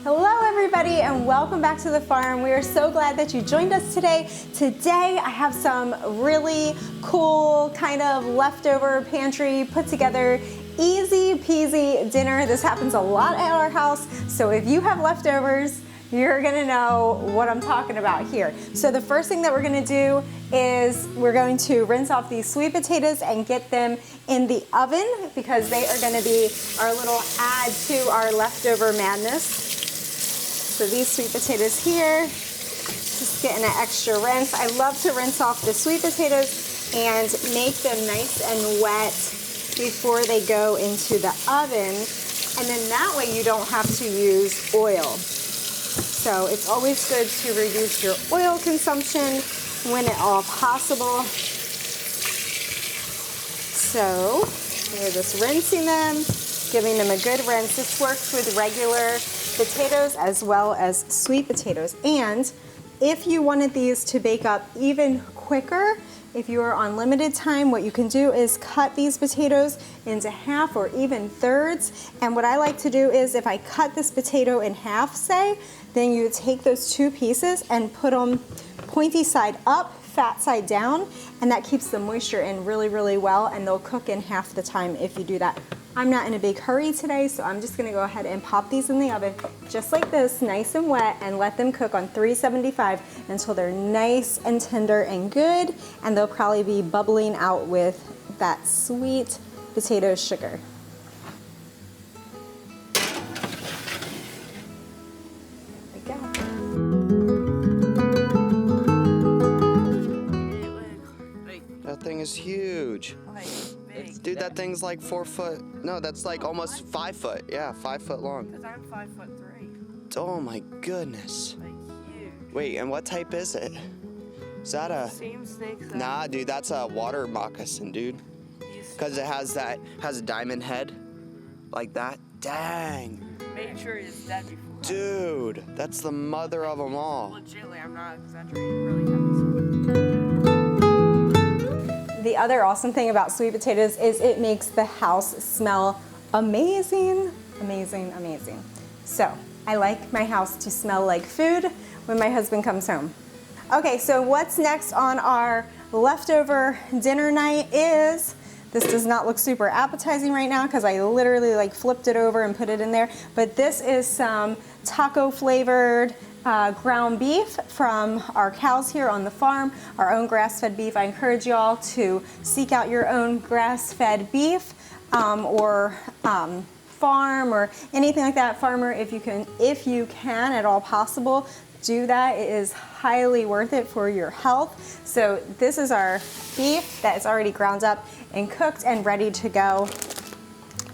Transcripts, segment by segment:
Hello everybody and welcome back to the farm. We are so glad that you joined us today. Today I have some really cool kind of leftover pantry put together easy peasy dinner. This happens a lot at our house, so if you have leftovers, you're gonna know what I'm talking about here. So the first thing that we're gonna do is we're going to rinse off these sweet potatoes and get them in the oven because they are gonna be our little add to our leftover madness. So these sweet potatoes here, just getting an extra rinse. I love to rinse off the sweet potatoes and make them nice and wet before they go into the oven. And then that way you don't have to use oil. So it's always good to reduce your oil consumption when at all possible. So we're just rinsing them, giving them a good rinse. This works with regular potatoes as well as sweet potatoes. And if you wanted these to bake up even quicker, if you are on limited time, what you can do is cut these potatoes into half or even thirds. And what I like to do is if I cut this potato in half, say, then you take those two pieces and put them pointy side up, fat side down, and that keeps the moisture in really, really well, and they'll cook in half the time if you do that. I'm not in a big hurry today, so I'm just gonna go ahead and pop these in the oven just like this, nice and wet, and let them cook on 375 until they're nice and tender and good, and they'll probably be bubbling out with that sweet potato sugar. There we go. That thing is huge. Dude, that thing's like 4 foot. No, that's like almost 5 foot. Yeah, 5 foot long. Because I'm 5'3". Oh my goodness. Like huge. Wait, and what type is it? Is that a... Same snakes. Nah, dude, that's a water moccasin, dude. Because it has a diamond head. Like that. Dang. Made sure it's dead before. Dude, that's the mother of them all. Legitimately, I'm not exaggerating. Really heavy. The other awesome thing about sweet potatoes is it makes the house smell amazing, amazing, amazing. So I like my house to smell like food when my husband comes home. Okay, so what's next on our leftover dinner night is, this does not look super appetizing right now because I literally like flipped it over and put it in there, but this is some taco flavored ground beef from our cows here on the farm, our own grass-fed beef. I encourage y'all to seek out your own grass-fed beef or farm or anything like that. Farmer, if you can at all possible, do that. It is highly worth it for your health. So this is our beef that is already ground up and cooked and ready to go.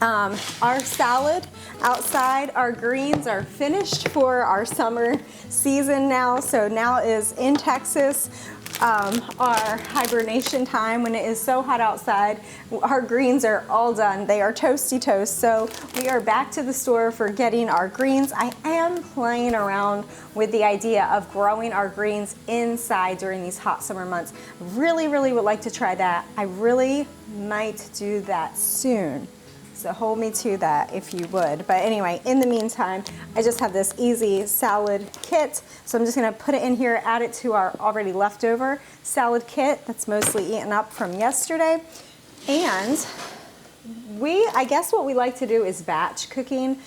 Our salad outside, our greens are finished for our summer season now. So now is in Texas, our hibernation time when it is so hot outside. Our greens are all done. They are toasty toast. So we are back to the store for getting our greens. I am playing around with the idea of growing our greens inside during these hot summer months. Really, really would like to try that. I really might do that soon. So hold me to that if you would. But anyway, in the meantime, I just have this easy salad kit. So I'm just gonna put it in here, add it to our already leftover salad kit that's mostly eaten up from yesterday. And I guess what we like to do is batch cooking,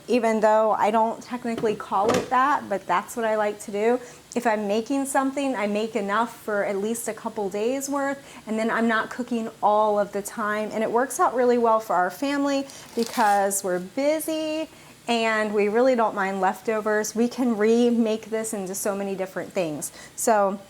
even though I don't technically call it that, but that's what I like to do. If I'm making something, I make enough for at least a couple days worth, and then I'm not cooking all of the time. And it works out really well for our family because we're busy and we really don't mind leftovers. We can remake this into so many different things. So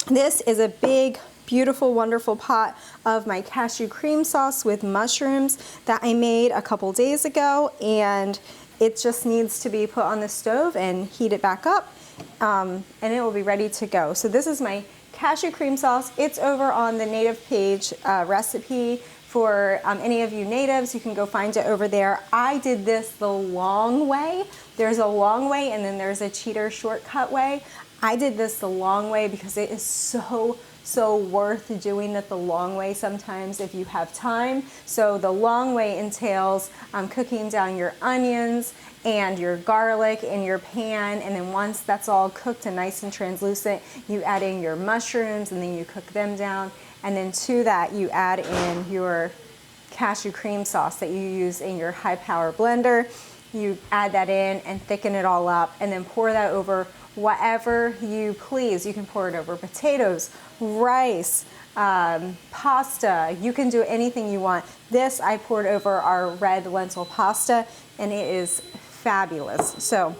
this is a big, beautiful, wonderful pot of my cashew cream sauce with mushrooms that I made a couple days ago, and it just needs to be put on the stove and heat it back up, and it will be ready to go. So this is my cashew cream sauce. It's over on the native page recipe for any of you natives. You can go find it over there. I did this the long way. There's a long way and then there's a cheater shortcut way. I did this the long way because it is so so worth doing it the long way sometimes if you have time. So the long way entails cooking down your onions and your garlic in your pan, and then once that's all cooked and nice and translucent, you add in your mushrooms and then you cook them down, and then to that you add in your cashew cream sauce that you use in your high power blender. You add that in and thicken it all up, and then pour that over whatever you please. You can pour it over potatoes, rice, pasta. You can do anything you want. This I poured over our red lentil pasta, and it is fabulous. So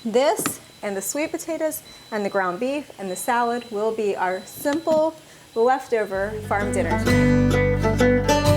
this and the sweet potatoes and the ground beef and the salad will be our simple leftover farm dinner tonight.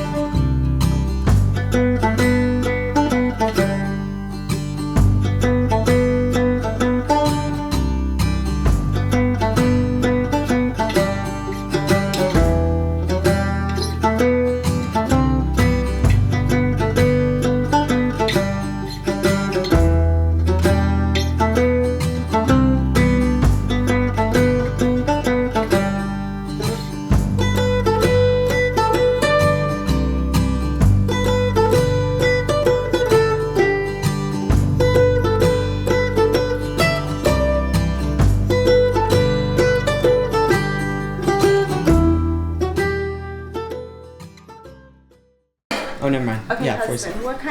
Oh, never mind. Okay, yeah, husband, what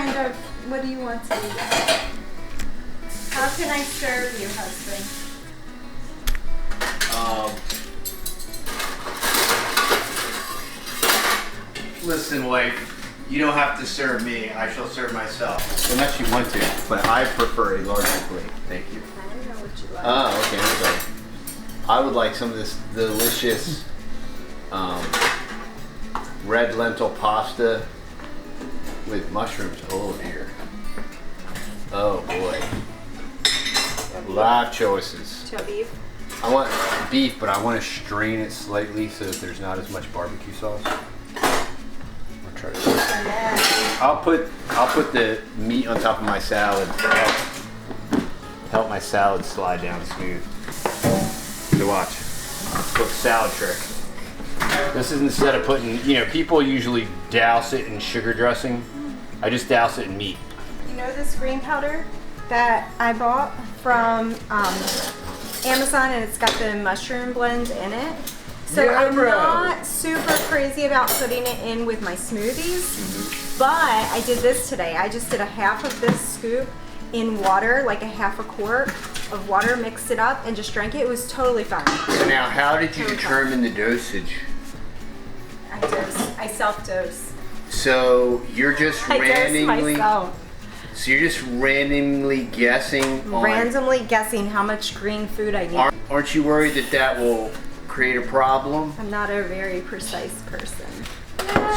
do you want to eat? How can I serve you, husband? Listen, wife, you don't have to serve me. I shall serve myself. Unless you want to, but I prefer a larger plate. Thank you. I don't know what you like. Oh, okay, I'm sorry. I would like some of this delicious red lentil pasta with mushrooms. Oh dear. Oh boy. A lot of choices. Do you want beef? I want beef, but I want to strain it slightly so that there's not as much barbecue sauce. I'll try to. I'll put the meat on top of my salad to help my salad slide down smooth. So watch. Quick salad trick. This is instead of putting, people usually douse it in sugar dressing. I just douse it in meat. You know this green powder that I bought from Amazon, and it's got the mushroom blend in it. So Yeah, I'm bro. not super crazy about putting it in with my smoothies, but I did this today. I just did a half of this scoop in water, like a half a quart of water, mixed it up, and just drank it. It was totally fine. So now, how did you determine the dosage? I self-dose. So you're just I dose randomly. myself. So you're just randomly guessing. Randomly guessing how much green food I need. Aren't you worried that will create a problem? I'm not a very precise person.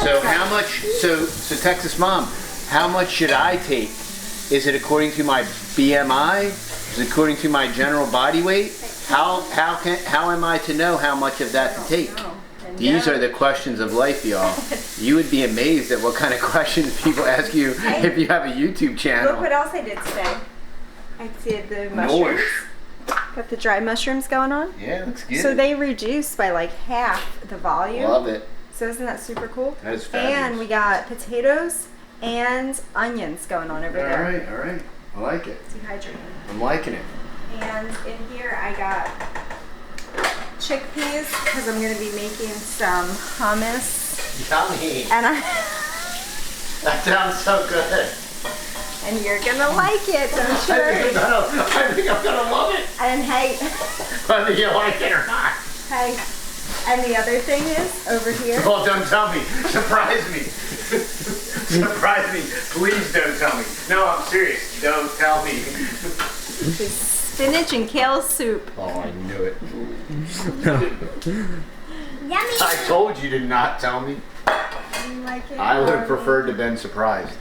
So how much? So Texas mom, how much should I take? Is it according to my BMI? Is it according to my general body weight? How am I to know how much of that to take? These are the questions of life, y'all. You would be amazed at what kind of questions people ask you if you have a YouTube channel. Look what else I did today. I did the mushrooms. Got the dry mushrooms going on. Yeah, looks good. So they reduced by like half the volume. Love it. So isn't that super cool? That is fabulous. And we got potatoes and onions going on over there. All right. I like it. Dehydrated. I'm liking it. And in here I got chickpeas because I'm going to be making some hummus. Yummy. And That sounds so good. and you're going to like it, don't I think I'm gonna love it. And hey, Whether you like it or not. hey, and the other thing is over here. Well, don't tell me. Surprise me. Surprise me. Please don't tell me. No, I'm serious. Don't tell me. Is spinach and kale soup. Oh, I knew it. Yummy. I told you to not tell me. You like it? I would have preferred to been surprised.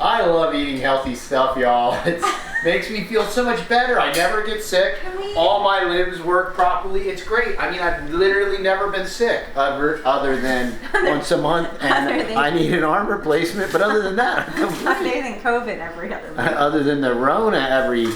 I love eating healthy stuff, y'all. It makes me feel so much better. I never get sick. All my limbs work properly. It's great. I mean, I've literally never been sick other than once a month, and I need an arm replacement. But other than that, I'm Other completely. than COVID every other month. Other than the Rona every.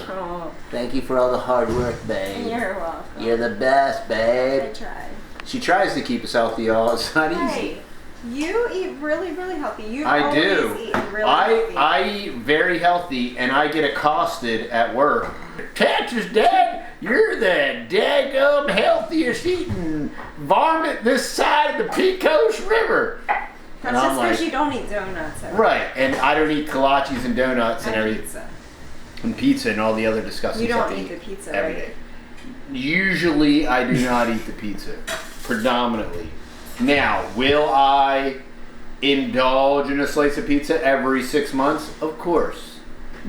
Oh. Thank you for all the hard work, babe. You're welcome. You're the best, I babe. tried. She tries to keep us healthy, y'all. It's not easy. Hey, you eat really, really healthy. You I always do. eat really healthy. I eat very healthy, and I get accosted at work. Texas, Dad, you're the daggum healthiest eating varmint this side of the Pecos River. That's And just I'm because like, you don't eat donuts. right, and I don't eat kolaches and donuts and And everything, pizza. and pizza and all the other disgusting You stuff don't I eat the pizza, every right? day. Usually, I do not eat the pizza, predominantly. Now, will I indulge in a slice of pizza every 6 months? Of course.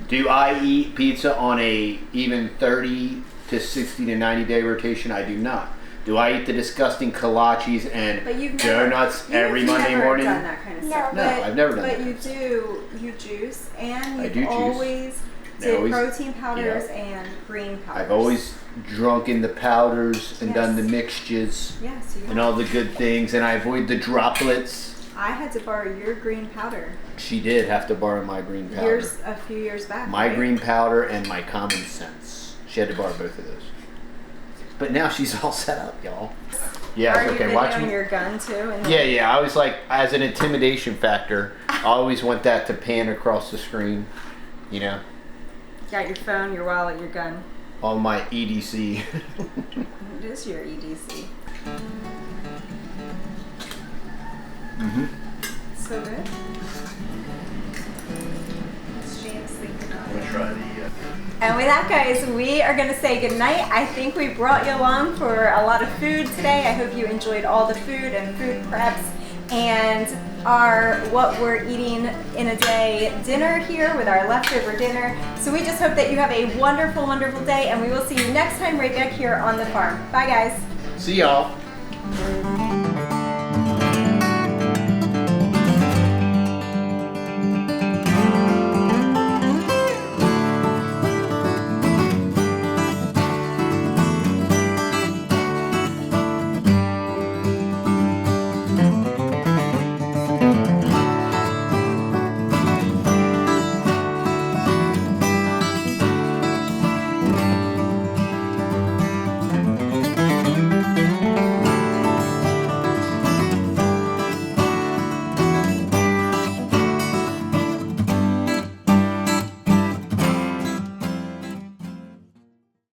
Do I eat pizza on a even 30 to 60 to 90 day rotation? I do not. Do I eat the disgusting kolaches and But you've donuts every Monday never morning? done that kind of stuff. No, but, I've never done But that. you juice, and I you've do juice. always I did always- protein powders yeah. and green powders. I've always drunk in the powders and done the Yes. mixtures Yes, you and have. all the good things, and I avoid the droplets. I had to borrow your green powder She did have to borrow my green powder. a few years back. My right? green powder and my common sense. She had to borrow both of those. But now she's all set up, y'all. Yeah, Are okay, you watch videoing me. your gun too? And Yeah, I always like, as an intimidation factor, I always want that to pan across the screen, you know, Got your phone, your wallet, your gun. on my EDC. It is your EDC. Mm-hmm. So good. It's shamelessly good. I'm gonna try the, And with that, guys, we are going to say goodnight. I think we brought you along for a lot of food today. I hope you enjoyed all the food and food preps and what we're eating in a day dinner here with our leftover dinner. So we just hope that you have a wonderful, wonderful day, and we will see you next time right back here on the farm. Bye, guys. See y'all.